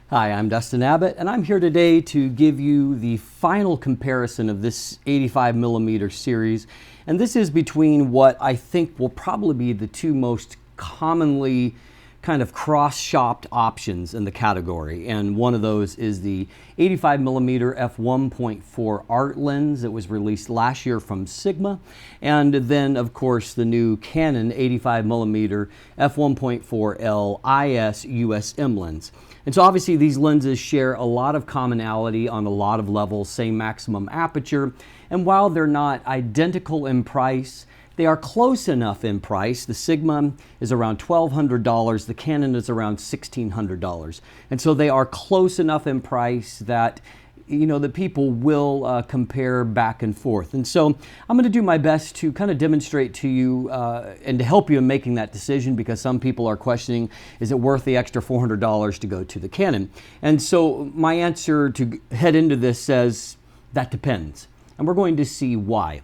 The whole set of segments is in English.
Hi, I'm Dustin Abbott, and I'm here today to give you the final comparison of this 85mm series. And this is between what I think will probably be the two most commonly kind of cross-shopped options in the category. And one of those is the 85mm f1.4 art lens that was released last year from Sigma. And then, of course, the new Canon 85mm f1.4L IS USM lens. And so obviously these lenses share a lot of commonality on a lot of levels, same maximum aperture. And while they're not identical in price, they are close enough in price. The Sigma is around $1,200, the Canon is around $1,600. And so they are close enough in price that that people will compare back and forth. And so I'm going to do my best to kind of demonstrate to you and to help you in making that decision, because some people are questioning, is it worth the extra $400 to go to the Canon? And so my answer to head into this says that depends. And we're going to see why.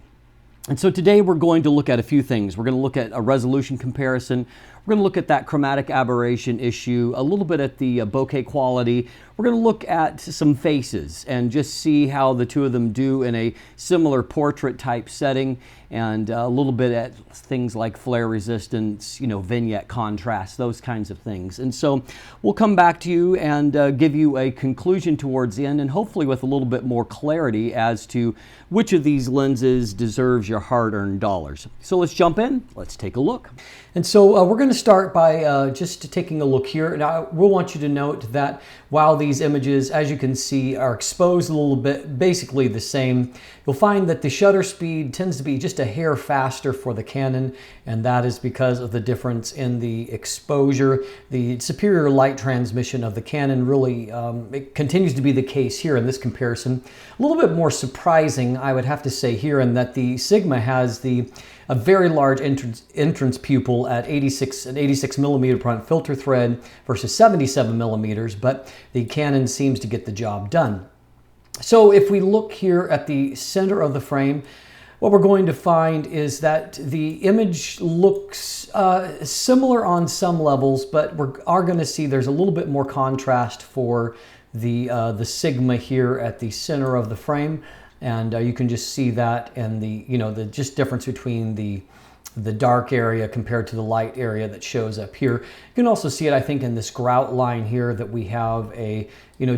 And so today we're going to look at a few things. We're going to look at a resolution comparison. We're going to look at that chromatic aberration issue, a little bit at the bokeh quality. We're going to look at some faces and just see how the two of them do in a similar portrait type setting, and a little bit at things like flare resistance, vignette contrast, those kinds of things. And so we'll come back to you and give you a conclusion towards the end, and hopefully with a little bit more clarity as to which of these lenses deserves your hard-earned dollars. So let's jump in, let's take a look. And so we're going to start by just taking a look here. Now, I will want you to note that while these images, as you can see, are exposed a little bit, basically the same, you'll find that the shutter speed tends to be just a hair faster for the Canon, and that is because of the difference in the exposure. The superior light transmission of the Canon really it continues to be the case here in this comparison. A little bit more surprising, I would have to say here, in that the Sigma has a very large entrance pupil at 86 millimeter front filter thread versus 77 millimeters, but the Canon seems to get the job done. So if we look here at the center of the frame, what we're going to find is that the image looks similar on some levels, but we are going to see there's a little bit more contrast for the Sigma here at the center of the frame. And you can just see that in the just difference between the dark area compared to the light area that shows up here. You can also see it, I think, in this grout line here, that we have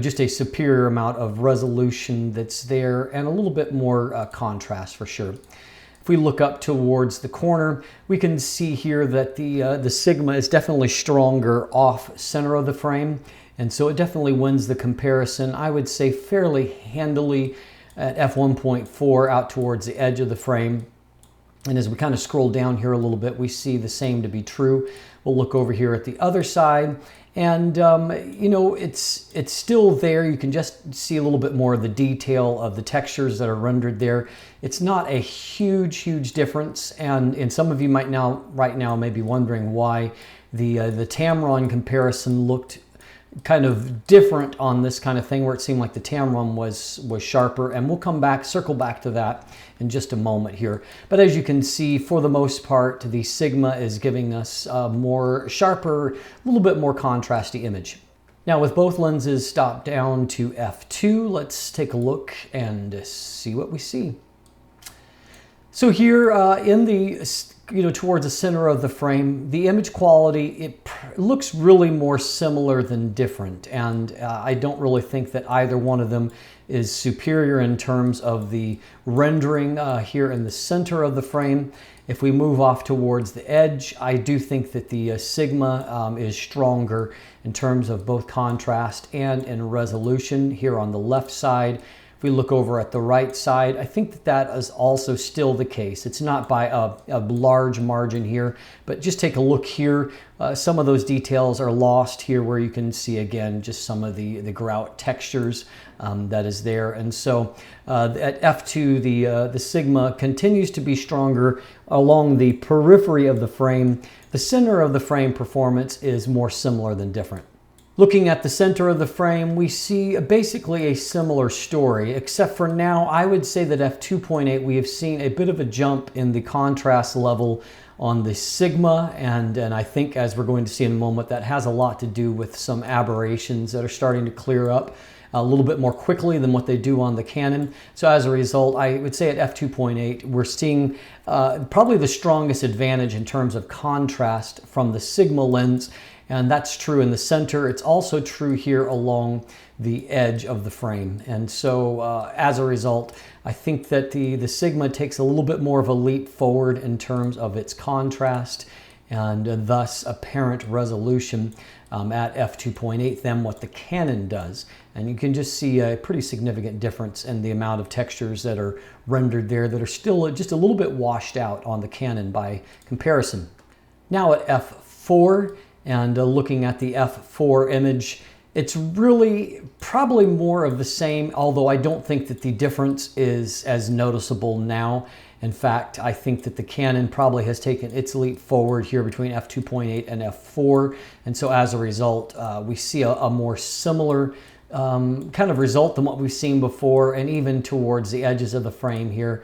just a superior amount of resolution that's there, and a little bit more contrast for sure. If we look up towards the corner, we can see here that the Sigma is definitely stronger off center of the frame, and so it definitely wins the comparison, I would say, fairly handily at f1.4 out towards the edge of the frame. And as we kind of scroll down here a little bit, we see the same to be true. We'll look over here at the other side, and it's still there. You can just see a little bit more of the detail of the textures that are rendered there. It's not a huge difference, and some of you might right now may be wondering why the Tamron comparison looked kind of different on this kind of thing, where it seemed like the Tamron was sharper, and we'll circle back to that in just a moment here. But as you can see, for the most part, the Sigma is giving us a more sharper, a little bit more contrasty image. Now, with both lenses stopped down to f2, let's take a look and see what we see. So here in the towards the center of the frame, the image quality, it looks really more similar than different, and I don't really think that either one of them is superior in terms of the rendering here in the center of the frame. If we move off towards the edge, I do think that the Sigma is stronger in terms of both contrast and in resolution here on the left side. If we look over at the right side, I think that is also still the case. It's not by a large margin here, but just take a look here. Some of those details are lost here, where you can see again just some of the grout textures that is there. And so at f2, the Sigma continues to be stronger along the periphery of the frame. The center of the frame performance is more similar than different. Looking at the center of the frame, we see basically a similar story, except for now I would say that f2.8 we have seen a bit of a jump in the contrast level on the Sigma, and I think, as we're going to see in a moment, that has a lot to do with some aberrations that are starting to clear up a little bit more quickly than what they do on the Canon. So as a result, I would say at f2.8 we're seeing probably the strongest advantage in terms of contrast from the Sigma lens, and that's true in the center. It's also true here along the edge of the frame. And so as a result, I think that the Sigma takes a little bit more of a leap forward in terms of its contrast and thus apparent resolution at f2.8 than what the Canon does. And you can just see a pretty significant difference in the amount of textures that are rendered there that are still just a little bit washed out on the Canon by comparison. Now at f4, and looking at the f4 image, it's really probably more of the same, although I don't think that the difference is as noticeable now. In fact, I think that the Canon probably has taken its leap forward here between f2.8 and f4, and so as a result, we see a more similar kind of result than what we've seen before, and even towards the edges of the frame here.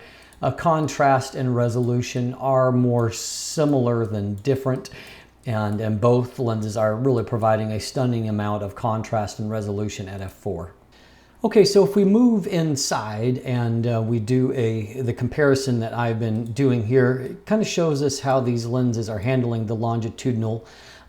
Contrast and resolution are more similar than different. And both lenses are really providing a stunning amount of contrast and resolution at f4. Okay, so if we move inside and we do the comparison that I've been doing here, it kind of shows us how these lenses are handling the longitudinal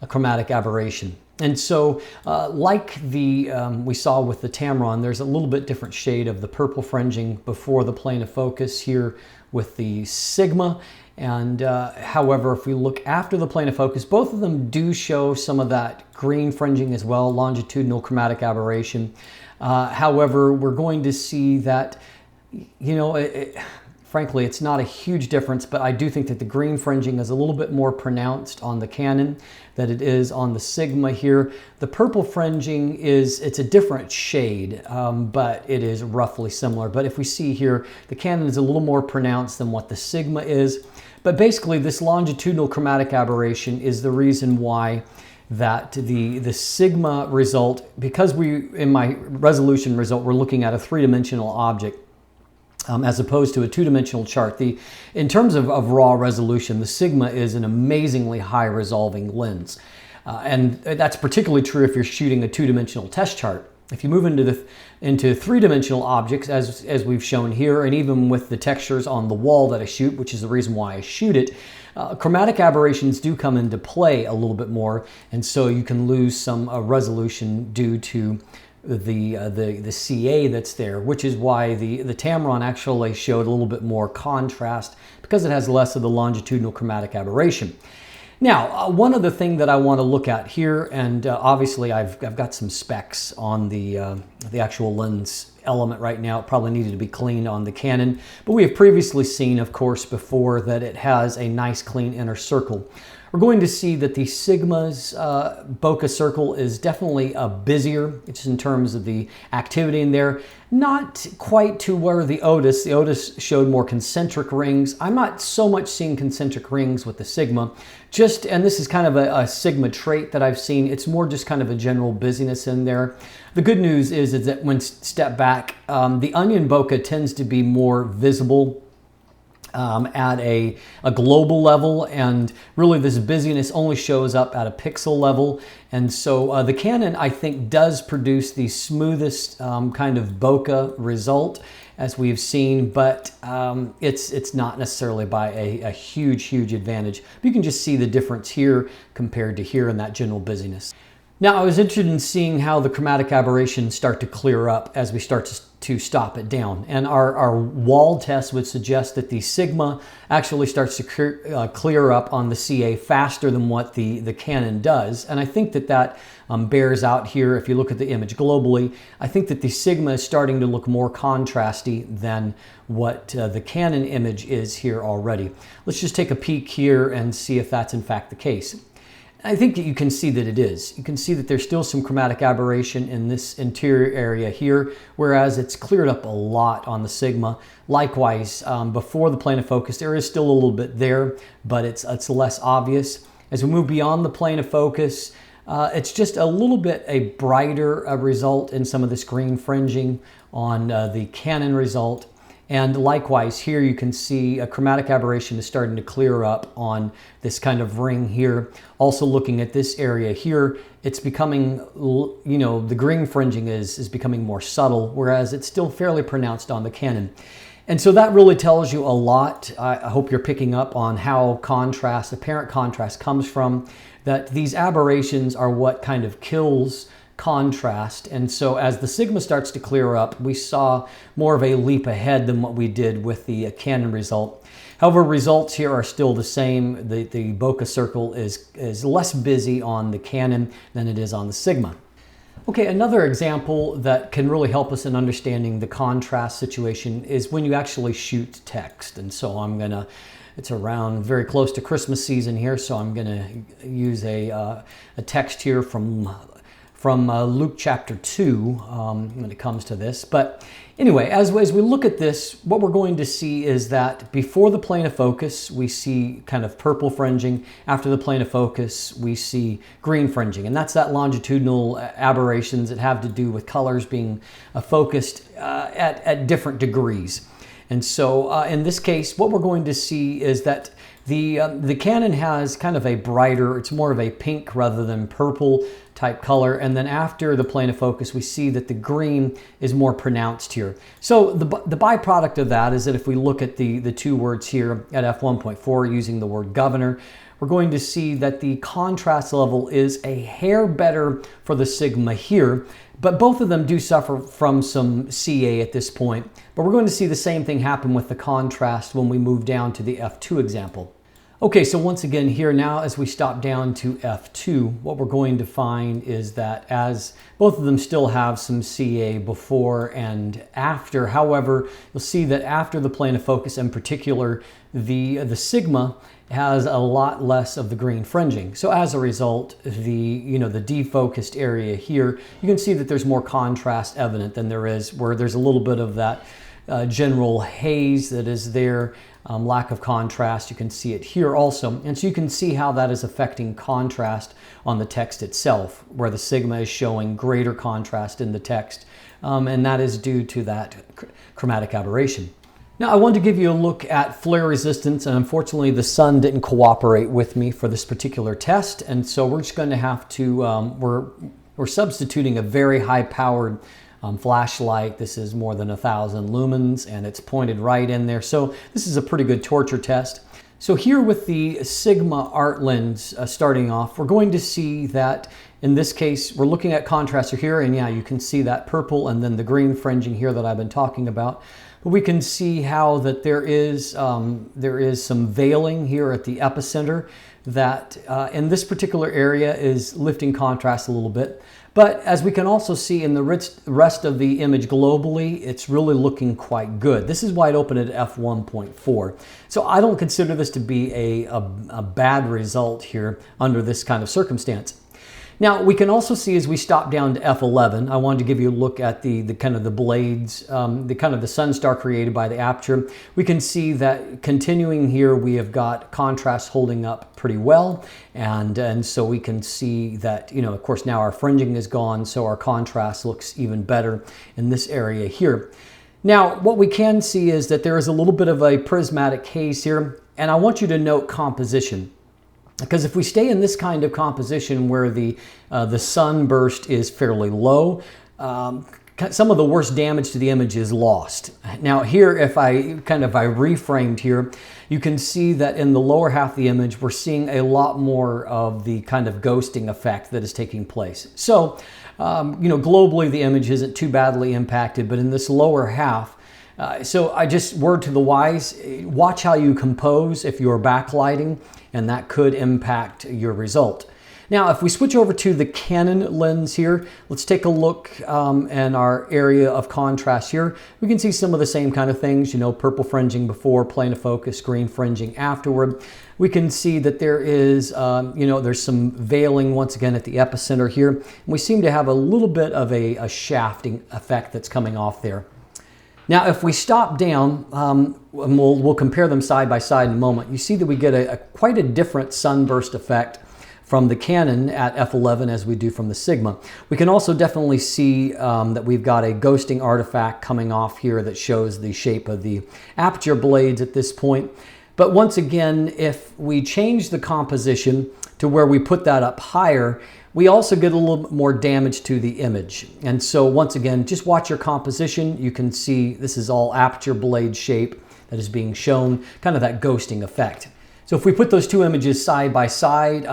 chromatic aberration. And so like we saw with the Tamron, there's a little bit different shade of the purple fringing before the plane of focus here with the Sigma. And however, if we look after the plane of focus, both of them do show some of that green fringing as well, longitudinal chromatic aberration. However, we're going to see that, you know, frankly, it's not a huge difference, but I do think that the green fringing is a little bit more pronounced on the Canon than it is on the Sigma here. The purple fringing it's a different shade, but it is roughly similar. But if we see here, the Canon is a little more pronounced than what the Sigma is. But basically, this longitudinal chromatic aberration is the reason why that the Sigma result, because in my resolution result, we're looking at a three-dimensional object, as opposed to a two-dimensional chart. In terms of raw resolution, the Sigma is an amazingly high resolving lens. And that's particularly true if you're shooting a two-dimensional test chart. If you move into three-dimensional objects, as we've shown here, and even with the textures on the wall that I shoot, which is the reason why I shoot it, chromatic aberrations do come into play a little bit more, and so you can lose some resolution due to the CA that's there, which is why the Tamron actually showed a little bit more contrast because it has less of the longitudinal chromatic aberration. Now, one other thing that I want to look at here, and obviously I've got some specs on the actual lens element right now. It probably needed to be cleaned on the Canon, but we have previously seen, of course, before that it has a nice clean inner circle. We're going to see that the Sigma's bokeh circle is definitely busier, just in terms of the activity in there. Not quite to where the Otis showed more concentric rings. I'm not so much seeing concentric rings with the Sigma. And this is kind of a Sigma trait that I've seen. It's more just kind of a general busyness in there. The good news is that when step back, the onion bokeh tends to be more visible at a global level, and really this busyness only shows up at a pixel level. And so the Canon, I think, does produce the smoothest kind of bokeh result as we've seen, but it's not necessarily by a huge advantage. But you can just see the difference here compared to here in that general busyness. Now, I was interested in seeing how the chromatic aberrations start to clear up as we start to stop it down. And our wall test would suggest that the Sigma actually starts to clear up on the CA faster than what the Canon does. And I think that bears out here. If you look at the image globally, I think that the Sigma is starting to look more contrasty than what the Canon image is here already. Let's just take a peek here and see if that's in fact the case. I think that you can see that it is. You can see that there's still some chromatic aberration in this interior area here, whereas it's cleared up a lot on the Sigma. Likewise, before the plane of focus, there is still a little bit there, but it's less obvious. As we move beyond the plane of focus, It's just a little bit a brighter result in some of this green fringing on the Canon result. And likewise here you can see a chromatic aberration is starting to clear up on this kind of ring here. Also looking at this area here, it's becoming, you know, the green fringing is becoming more subtle, whereas it's still fairly pronounced on the Canon. And so that really tells you a lot. I hope you're picking up on how contrast, apparent contrast, comes from, that these aberrations are what kind of kills contrast. And so as the sigma starts to clear up, we saw more of a leap ahead than what we did with the Canon result. However, results here are still the same. The bokeh circle is less busy on the Canon than it is on the sigma. Okay, another example that can really help us in understanding the contrast situation is when you actually shoot text. And so I'm gonna, it's around very close to Christmas season here, so I'm gonna use a text here from Luke chapter 2 when it comes to this. But anyway, as we look at this, what we're going to see is that before the plane of focus, we see kind of purple fringing. After the plane of focus, we see green fringing. And that's that longitudinal aberrations that have to do with colors being focused at different degrees. And so in this case, what we're going to see is that the Canon has kind of a brighter, it's more of a pink rather than purple type color. And then after the plane of focus, we see that the green is more pronounced here. So the byproduct of that is that if we look at the two words here at f1.4 using the word governor, we're going to see that the contrast level is a hair better for the sigma here, but both of them do suffer from some CA at this point. But we're going to see the same thing happen with the contrast when we move down to the f2 example. Okay, so once again here now, as we stop down to f2, what we're going to find is that as both of them still have some CA before and after, however, you'll see that after the plane of focus in particular, the sigma has a lot less of the green fringing. So as a result, the defocused area here, you can see that there's more contrast evident than there is where there's a little bit of that general haze that is there, lack of contrast. You can see it here also. And so you can see how that is affecting contrast on the text itself, where the sigma is showing greater contrast in the text. And that is due to that chromatic aberration. Now I wanted to give you a look at flare resistance, and unfortunately the sun didn't cooperate with me for this particular test, and so we're just going to have to, we're substituting a very high powered flashlight. This is more than 1,000 lumens and it's pointed right in there, so this is a pretty good torture test. So here with the Sigma art lens starting off, we're going to see that in this case we're looking at contrast here, and yeah, you can see that purple and then the green fringing here that I've been talking about. But we can see how that there is some veiling here at the epicenter that in this particular area is lifting contrast a little bit. But as we can also see in the rest of the image globally, it's really looking quite good. This is wide open at f1.4. So I don't consider this to be a bad result here under this kind of circumstance. Now we can also see as we stop down to f11, I wanted to give you a look at the kind of the blades, the kind of the sun star created by the aperture. We can see that continuing here we have got contrast holding up pretty well, and so we can see that, you know, of course now our fringing is gone, so our contrast looks even better in this area here. Now what we can see is that there is a little bit of a prismatic haze here, and I want you to note composition. Because if we stay in this kind of composition where the sunburst is fairly low, some of the worst damage to the image is lost. Now here, if I reframed here, you can see that in the lower half of the image, we're seeing a lot more of the kind of ghosting effect that is taking place. So, you know, globally the image isn't too badly impacted, but in this lower half, so I just, word to the wise, watch how you compose if you're backlighting, and that could impact your result. Now, if we switch over to the Canon lens here, let's take a look in our area of contrast here. We can see some of the same kind of things, you know, purple fringing before, plane of focus, green fringing afterward. We can see that there is, you know, there's some veiling once again at the epicenter here. And we seem to have a little bit of a shafting effect that's coming off there. Now, if we stop down, and we'll compare them side by side in a moment, you see that we get quite a different sunburst effect from the Canon at f11 as we do from the Sigma. We can also definitely see that we've got a ghosting artifact coming off here that shows the shape of the aperture blades at this point. But once again, if we change the composition to where we put that up higher, we also get a little bit more damage to the image. And so once again, just watch your composition. You can see this is all aperture blade shape that is being shown, kind of that ghosting effect. So if we put those two images side by side,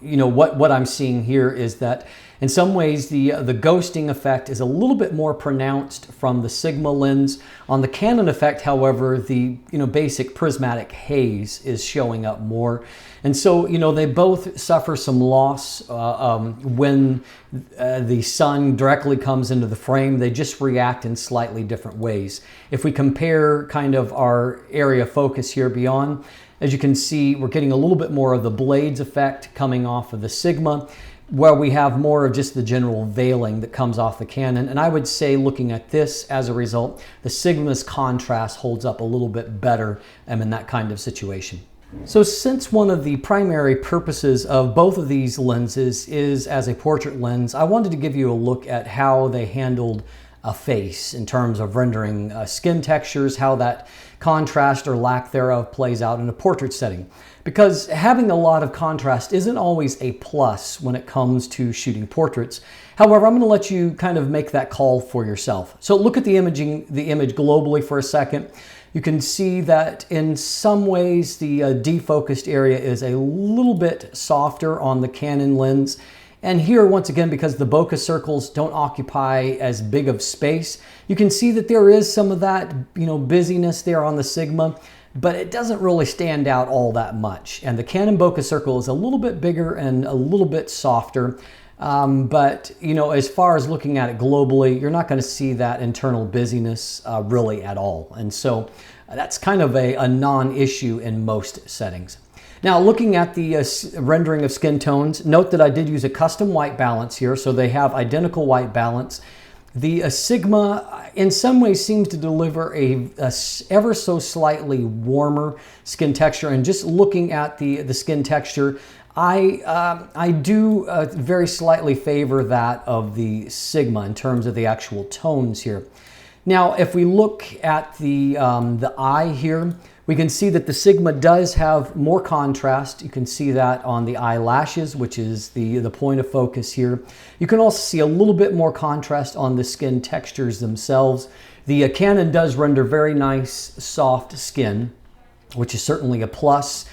you know, what I'm seeing here is that in some ways the ghosting effect is a little bit more pronounced from the Sigma lens. On the Canon effect, however, the basic prismatic haze is showing up more. And so, they both suffer some loss when the sun directly comes into the frame. They just react in slightly different ways. If we compare kind of our area of focus here beyond, as you can see, we're getting a little bit more of the blades effect coming off of the Sigma, where we have more of just the general veiling that comes off the Canon. And I would say, looking at this as a result, the Sigma's contrast holds up a little bit better in that kind of situation. So since one of the primary purposes of both of these lenses is as a portrait lens, I wanted to give you a look at how they handled a face in terms of rendering skin textures, how that contrast or lack thereof plays out in a portrait setting. Because having a lot of contrast isn't always a plus when it comes to shooting portraits. However, I'm going to let you kind of make that call for yourself. So look at the image globally for a second. You can see that in some ways the defocused area is a little bit softer on the Canon lens. And here, once again, because the bokeh circles don't occupy as big of space, you can see that there is some of that, busyness there on the Sigma, but it doesn't really stand out all that much. And the Canon bokeh circle is a little bit bigger and a little bit softer. But, as far as looking at it globally, you're not going to see that internal busyness really at all. And so that's kind of a non-issue in most settings. Now, looking at the rendering of skin tones, note that I did use a custom white balance here, so they have identical white balance. The Sigma, in some ways, seems to deliver a ever so slightly warmer skin texture. And just looking at the skin texture, I do very slightly favor that of the Sigma in terms of the actual tones here. Now, if we look at the eye here, we can see that the Sigma does have more contrast. You can see that on the eyelashes, which is the point of focus here. You can also see a little bit more contrast on the skin textures themselves. The Canon does render very nice, soft skin, which is certainly a plus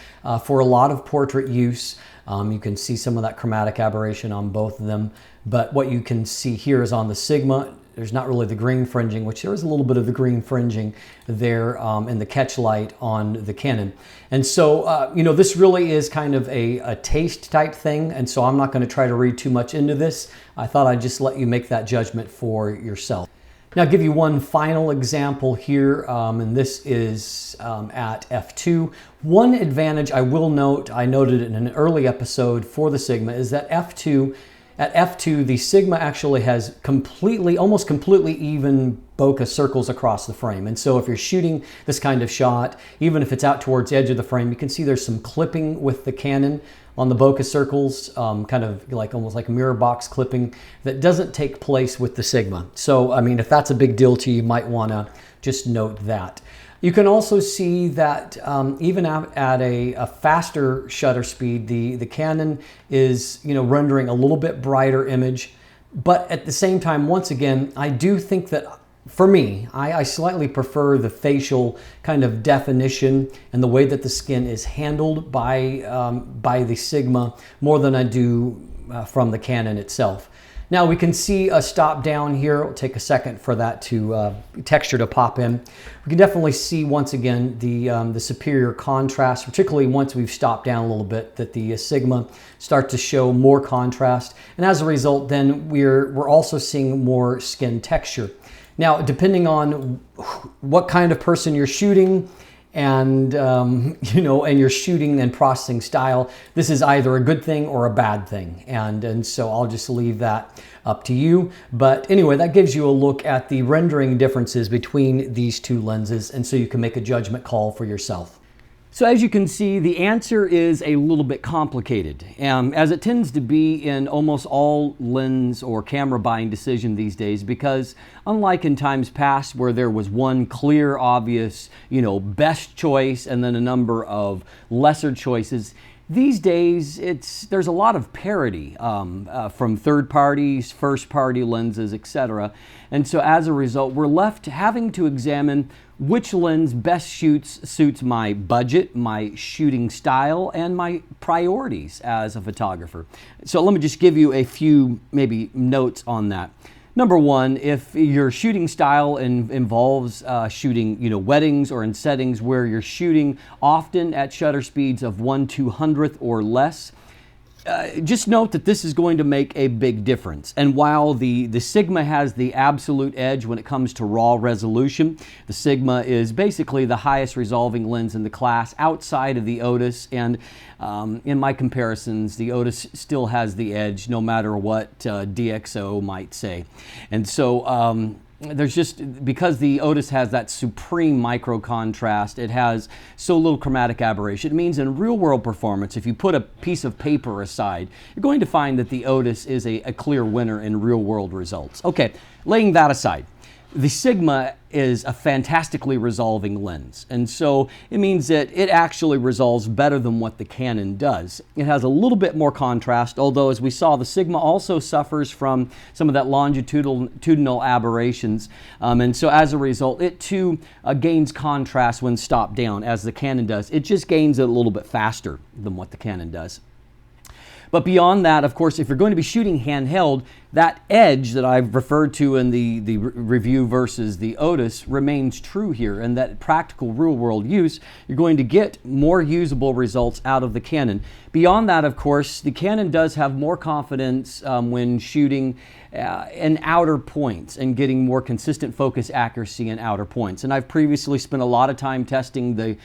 for a lot of portrait use. You can see some of that chromatic aberration on both of them. But what you can see here is on the Sigma, there's not really the green fringing, which there is a little bit of the green fringing there in the catch light on the Canon. And so, this really is kind of a taste type thing. And so I'm not going to try to read too much into this. I thought I'd just let you make that judgment for yourself. Now, I'll give you one final example here, and this is at f2. One advantage I will note, I noted in an early episode for the Sigma, is that at f2, the Sigma actually has almost completely even bokeh circles across the frame. And so if you're shooting this kind of shot, even if it's out towards the edge of the frame, you can see there's some clipping with the Canon on the bokeh circles, kind of almost like mirror box clipping that doesn't take place with the Sigma. So, if that's a big deal to you, you might want to just note that. You can also see that even at a faster shutter speed, the Canon is rendering a little bit brighter image. But at the same time, once again, I do think that for me, I slightly prefer the facial kind of definition and the way that the skin is handled by the Sigma more than I do from the Canon itself. Now we can see a stop down here. It'll take a second for that texture to pop in. We can definitely see once again the superior contrast, particularly once we've stopped down a little bit, that the Sigma start to show more contrast. And as a result, then we're also seeing more skin texture. Now, depending on what kind of person you're shooting and and your shooting and processing style, this is either a good thing or a bad thing. And so I'll just leave that up to you. But anyway, that gives you a look at the rendering differences between these two lenses, and so you can make a judgment call for yourself. So as you can see, the answer is a little bit complicated, as it tends to be in almost all lens or camera buying decision these days, because unlike in times past where there was one clear, obvious, best choice and then a number of lesser choices, these days there's a lot of parity from third parties, first party lenses, etc. And so as a result, we're left having to examine which lens best suits my budget, my shooting style, and my priorities as a photographer. So let me just give you a few maybe notes on that. Number one, if your shooting style involves shooting weddings or in settings where you're shooting often at shutter speeds of 1/200th or less, just note that this is going to make a big difference. And while the Sigma has the absolute edge when it comes to raw resolution, the Sigma is basically the highest resolving lens in the class outside of the Otis, and in my comparisons, the Otis still has the edge no matter what DxO might say. And so there's just, because the Otis has that supreme micro contrast, it has so little chromatic aberration. It means in real world performance, if you put a piece of paper aside, you're going to find that the Otis is a clear winner in real world results. Okay, laying that aside, the Sigma is a fantastically resolving lens, and so it means that it actually resolves better than what the Canon does. It has a little bit more contrast, although as we saw, the Sigma also suffers from some of that longitudinal aberrations, and so as a result, it too gains contrast when stopped down, as the Canon does. It just gains it a little bit faster than what the Canon does. But beyond that, of course, if you're going to be shooting handheld, that edge that I've referred to in the review versus the Otis remains true here, and that practical real-world use, you're going to get more usable results out of the Canon. Beyond that, of course, the Canon does have more confidence when shooting in outer points and getting more consistent focus accuracy in outer points. And I've previously spent a lot of time testing the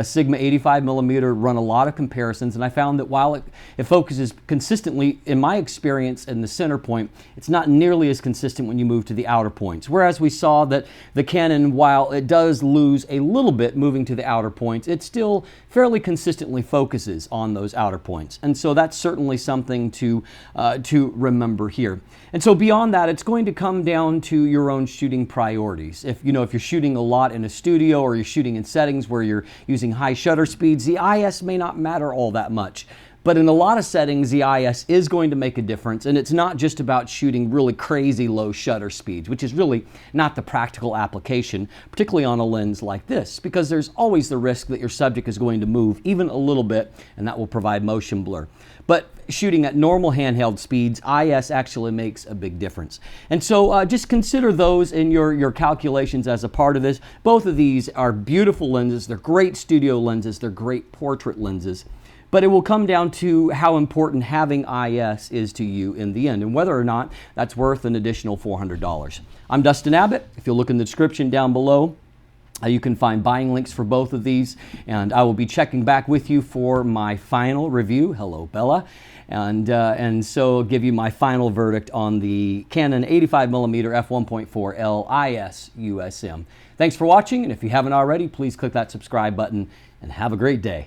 Sigma 85mm, run a lot of comparisons, and I found that while it focuses consistently, in my experience, in the center point, it's not nearly as consistent when you move to the outer points. Whereas we saw that the Canon, while it does lose a little bit moving to the outer points, it still fairly consistently focuses on those outer points. And so that's certainly something to remember here. And so beyond that, it's going to come down to your own shooting priorities. If you're shooting a lot in a studio, or you're shooting in settings where you're using high shutter speeds, the IS may not matter all that much. But in a lot of settings, the IS is going to make a difference, and it's not just about shooting really crazy low shutter speeds, which is really not the practical application, particularly on a lens like this, because there's always the risk that your subject is going to move even a little bit, and that will provide motion blur. But shooting at normal handheld speeds, IS actually makes a big difference. And so just consider those in your calculations as a part of this. Both of these are beautiful lenses. They're great studio lenses. They're great portrait lenses. But it will come down to how important having IS is to you in the end, and whether or not that's worth an additional $400. I'm Dustin Abbott. If you look in the description down below, you can find buying links for both of these, and I will be checking back with you for my final review. Hello, Bella. And so I'll give you my final verdict on the Canon 85mm f1.4L IS USM. Thanks for watching, and if you haven't already, please click that subscribe button, and have a great day.